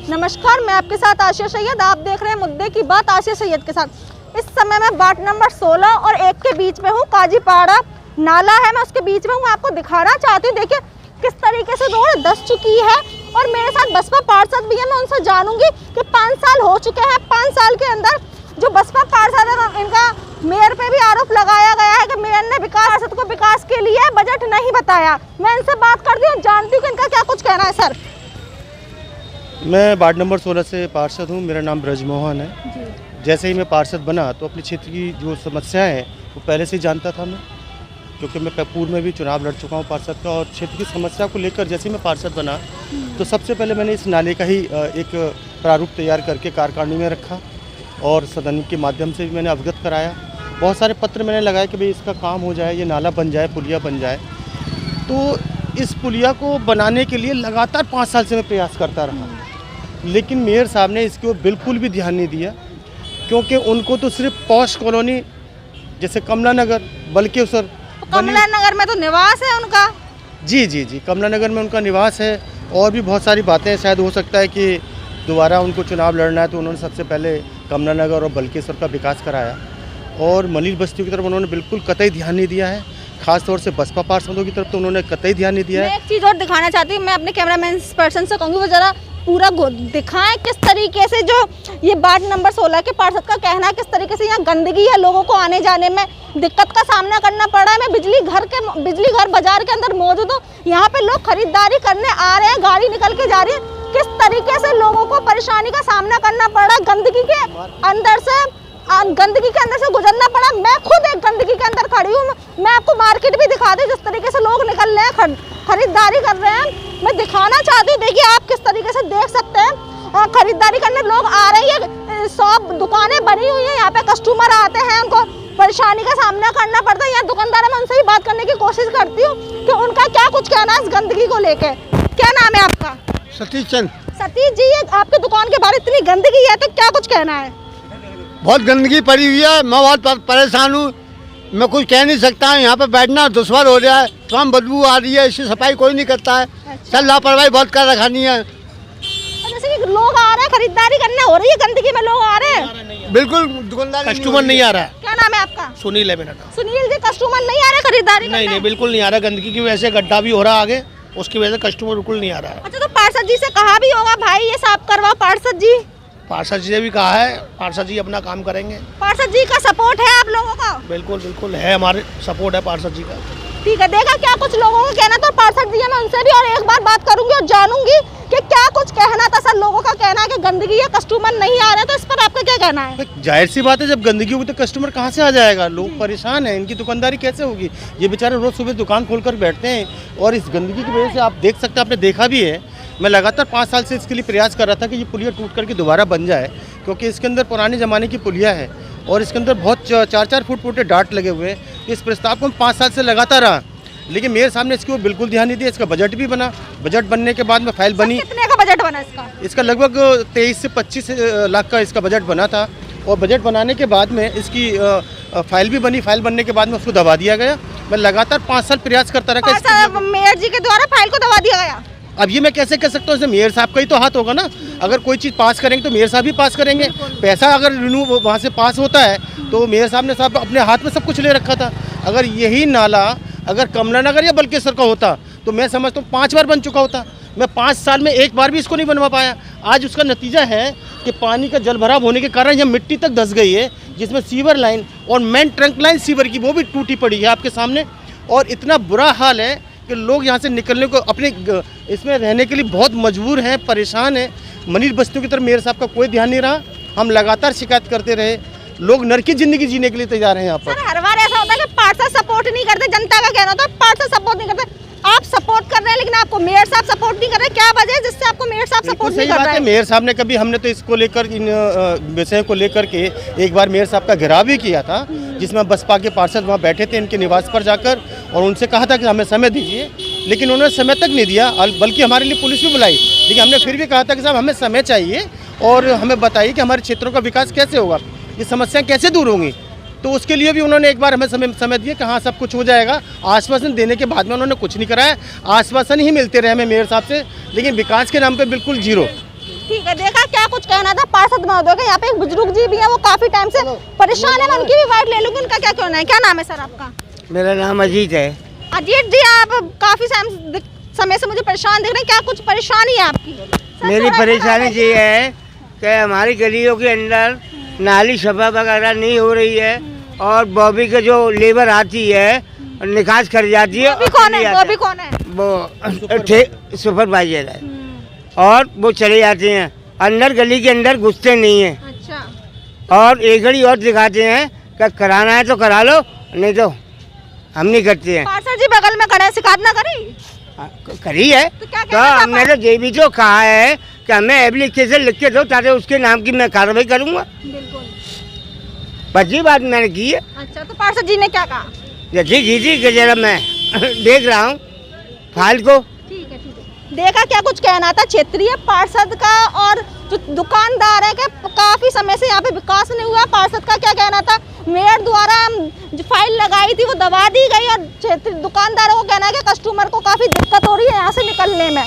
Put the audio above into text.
नमस्कार, मैं आपके साथ आशिया सैयद। आप देख रहे हैं मुद्दे की बात आशिया सैयद के साथ। इस समय मैं वार्ड नंबर 16 और 1 के बीच में हूँ। काजीपाड़ा नाला है, मैं उसके बीच में हूँ। मैं आपको दिखाना चाहती हूँ, देखिए किस तरीके से रोड धंस चुकी है। और मेरे साथ बसपा पार्षद भी है, मैं उनसे जानूंगी कि 5 साल हो चुके हैं। 5 साल के अंदर जो बसपा पार्षद है, इनका मेयर पे भी आरोप लगाया गया है कि मेयर ने पार्षद को विकास के लिए बजट नहीं बताया। मैं इनसे बात करती हूँ, जानती हूँ कि इनका क्या कुछ कहना है। सर, मैं वार्ड नंबर 16 से पार्षद हूँ। मेरा नाम ब्रजमोहन है जी। जैसे ही मैं पार्षद बना तो अपने क्षेत्र की जो समस्याएं हैं वो पहले से ही जानता था मैं, क्योंकि मैं पूर्व में भी चुनाव लड़ चुका हूँ पार्षद का। और क्षेत्र की समस्या को लेकर जैसे ही मैं पार्षद बना तो सबसे पहले मैंने इस नाले का ही एक प्रारूप तैयार करके कार्यकारिणी में रखा और सदन के माध्यम से भी मैंने अवगत कराया। बहुत सारे पत्र मैंने लगाए कि भाई इसका काम हो जाए, ये नाला बन जाए, पुलिया बन जाए। तो इस पुलिया को बनाने के लिए लगातार 5 साल से मैं प्रयास करता रहा, लेकिन मेयर साहब ने इसको बिल्कुल भी ध्यान नहीं दिया, क्योंकि उनको तो सिर्फ पॉश कॉलोनी जैसे कमला नगर, बल्केश्वर कमला नगर में तो निवास है उनका। जी, कमला नगर में उनका निवास है। और भी बहुत सारी बातें, शायद हो सकता है कि दोबारा उनको चुनाव लड़ना है तो उन्होंने सबसे पहले कमला नगर और बल्केश्वर का विकास कराया। और मलिन बस्तियों की तरफ उन्होंने बिल्कुल कतई ध्यान नहीं दिया है। खासतौर से बसपा पार्षदों की तरफ तो उन्होंने कतई ध्यान नहीं दिया है। मैं एक चीज़ और दिखाना चाहती हूँ, मैं अपने कैमरामैन पर्सन से कहूँगी वो ज़रा पूरा दिखाएं किस तरीके से जो ये वार्ड नंबर 16 के पार्षद का कहना है, किस तरीके से यहाँ गंदगी है, लोगों को आने जाने में दिक्कत का सामना करना पड़ रहा है। मैं बिजली घर बाजार के अंदर मौजूद हूँ। यहाँ पे लोग खरीदारी करने आ रहे हैं, गाड़ी निकल के जा रही है। किस तरीके से लोगों को परेशानी का सामना करना पड़ रहा है, गंदगी के अंदर से गुजरना पड़ा। मैं खुद एक गंदगी के अंदर खड़ी हूँ। मैं आपको मार्केट भी दिखा दूँ, जिस तरीके से लोग निकल रहे हैं, खरीदारी कर रहे हैं। मैं दिखाना चाहती हूँ, देखिए आप किस तरीके से देख सकते हैं। खरीदारी करने लोग आ रहे हैं, 100 दुकानें बनी हुई हैं, यहाँ पे कस्टमर आते हैं, उनको परेशानी का सामना करना पड़ता है। यहाँ दुकानदार है, मैं उनसे ही बात करने की कोशिश करती हूँ कि उनका क्या कुछ कहना है इस गंदगी को लेके। क्या नाम है आपका? सतीश चंद। सतीश जी, ये आपके दुकान के बाहर इतनी गंदगी है तो क्या कुछ कहना है? बहुत गंदगी पड़ी हुई है, मैं बहुत परेशान हूँ। मैं कुछ कह नहीं सकता। यहाँ पे बैठना दुश्वार हो रहा है, तमाम बदबू आ रही है, इसकी सफाई कोई नहीं करता है। चल लापरवाही बहुत कर रखानी है। जैसे कि लोग आ रहे हैं, खरीदारी करने हो रही है, गंदगी में लोग आ रहे हैं। बिल्कुल दुकानदार कस्टमर नहीं आ रहा है। क्या नाम है आपका? सुनील है मेरा नाम। सुनील जी, कस्टमर नहीं आ रहे खरीदारी करने? नहीं, बिल्कुल नहीं आ रहा। गंदगी की वजह से गड्ढा भी हो रहा आगे, उसकी वजह से कस्टमर बिल्कुल नहीं आ रहा है। अच्छा, तो पार्षद जी से कहा भी होगा भाई ये साफ करवाओ। पार्षद जी ने भी कहा है, पार्षद जी अपना काम करेंगे। पार्षद जी का सपोर्ट है आप लोगों का? बिल्कुल है, हमारे सपोर्ट है पार्षद जी का। ठीक है, देखा क्या कुछ लोगों का कहना। तो पार्षद जी है, मैं उनसे भी और एक बार बात करूंगी और जानूंगी कि क्या कुछ कहना था। सर, लोगों का कहना है कि गंदगी है, कस्टमर नहीं आ रहे, तो इस पर आपका क्या कहना है? जाहिर सी बात है, जब गंदगी होगी तो कस्टमर कहाँ से आ जाएगा? लोग परेशान हैं, इनकी दुकानदारी कैसे होगी? ये बेचारे रोज सुबह दुकान खोलकर बैठते हैं और इस गंदगी की वजह से आप देख सकते हैं, आपने देखा भी है। मैं लगातार 5 साल से इसके लिए प्रयास कर रहा था कि ये पुलिया टूट करके दोबारा बन जाए, क्योंकि इसके अंदर पुराने ज़माने की पुलिया है और इसके अंदर बहुत 4-4 फुट फुटे डाट लगे हुए हैं। इस प्रस्ताव को हम 5 साल से लगातार रहा, लेकिन मेयर साहब ने इसके ऊपर बिल्कुल ध्यान नहीं दिया। इसका बजट भी बना, बजट बनने के बाद में फाइल बनी। कितने का बजट बना इसका? इसका लगभग 23 से 25 लाख का इसका बजट बना था। और बजट बनाने के बाद में इसकी फाइल भी बनी। फाइल बनने के बाद में उसको दबा दिया गया। मैं लगातार 5 साल प्रयास करता रहा। मेयर जी के द्वारा फाइल को दबा दिया गया। अब ये मैं कैसे कह सकता हूँ? इसमें मेयर साहब का ही तो हाथ होगा ना। अगर कोई चीज़ पास करेंगे तो मेयर साहब ही पास करेंगे। पैसा अगर रिन्यू वहाँ से पास होता है तो मेयर साहब ने अपने हाथ में सब कुछ ले रखा था। अगर यही नाला अगर कमला नगर या बल्केश्वर का होता तो मैं समझता हूँ 5 बार बन चुका होता। मैं 5 साल में एक बार भी इसको नहीं बनवा पाया। आज उसका नतीजा है कि पानी का जल भराव होने के कारण यह मिट्टी तक धंस गई है, जिसमें सीवर लाइन और मेन ट्रंक लाइन सीवर की वो भी टूटी पड़ी है आपके सामने। और इतना बुरा हाल है कि लोग यहाँ से निकलने को, अपने इसमें रहने के लिए बहुत मजबूर हैं, परेशान हैं। मनीष बस्तियों की तरफ मेयर साहब का कोई ध्यान नहीं रहा। हम लगातार शिकायत करते रहे। लोग नरक की जिंदगी जीने के लिए तैयार हैं यहाँ पर। सर, हर बार ऐसा होता है कि पार्षद सपोर्ट नहीं करते, जनता का कहना होता है पार्षद सपोर्ट नहीं करते। आप सपोर्ट कर रहे हैं लेकिन आपको मेयर साहब सपोर्ट नहीं कर रहे। क्या वजह है जिससे आपको मेयर साहब सपोर्ट नहीं कर रहे हैं? मेयर साहब ने कभी, हमने तो इसको लेकर, इन विषय को लेकर के एक बार मेयर साहब का घेराव भी किया था, जिसमें बसपा के पार्षद वहाँ बैठे थे इनके निवास पर जाकर, और उनसे कहा था कि हमें समय दीजिए, लेकिन उन्होंने समय तक नहीं दिया। बल्कि हमारे लिए पुलिस भी बुलाई, लेकिन हमने फिर भी कहा था कि साहब हमें समय चाहिए और हमें बताइए कि हमारे क्षेत्रों का विकास कैसे होगा, ये समस्याएं कैसे दूर होंगी। तो उसके लिए भी उन्होंने एक बार हमें समय दिया कि हाँ सब कुछ हो जाएगा। आश्वासन देने के बाद में उन्होंने कुछ नहीं कराया। आश्वासन ही मिलते रहे हमें मेयर साहब से, लेकिन विकास के नाम पे बिल्कुल जीरो। ठीक है, देखा क्या कुछ कहना था पार्षद महोदय का। यहाँ पे एक बुजुर्ग जी भी है, वो काफी टाइम से परेशान है, मैं उनकी भी वाइट ले लूंगी। उनका क्या कहना है? क्या नाम है सर आपका? मेरा नाम अजीत है। अजीत जी, आप काफी समय से मुझे परेशान दिख रहे हैं, क्या कुछ परेशानी है आपकी? सर, मेरी थोड़ा परेशानी बताइए। ये है कि हमारी गलियों के अंदर नाली सफा वगैरह नहीं हो रही है और बॉबी के जो लेबर आती है निकास कर जाती है। वो भी कौन है? वो भी कौन है? वो सुपरवाइजर है और वो चले जाते हैं अंदर, गली के अंदर घुसते नहीं हैं। अच्छा, और एक घड़ी और दिखाते हैं कि कराना है तो करा लो, नहीं तो हम नहीं करते हैं। पार्षद जी बगल में खड़े हैं, शिकायत ना करी? करी है तो क्या तो कहना था हमने तो ये भी तो कहा है कि हमें एप्लीकेशन लिख के दो ताकि उसके नाम की मैं कार्रवाई करूँगा। बिल्कुल। बस ये बात मैंने की है। अच्छा, तो पार्षद जी ने क्या कहा? जैसी की थी कि जरा मैं देख रहा हूँ फाइल को। ठीक है, ठीक है। देखा क्या कुछ कहना था क्षेत्रीय पार्षद का, और जो दुकानदार है कि काफी समय से यहाँ पे विकास नहीं हुआ। पार्षद का क्या कहना था? मेयर द्वारा जो फाइल लगाई थी वो दबा दी गई, और क्षेत्रीय दुकानदारों को कहना है कि कस्टमर को काफी दिक्कत हो रही है यहाँ से निकलने में।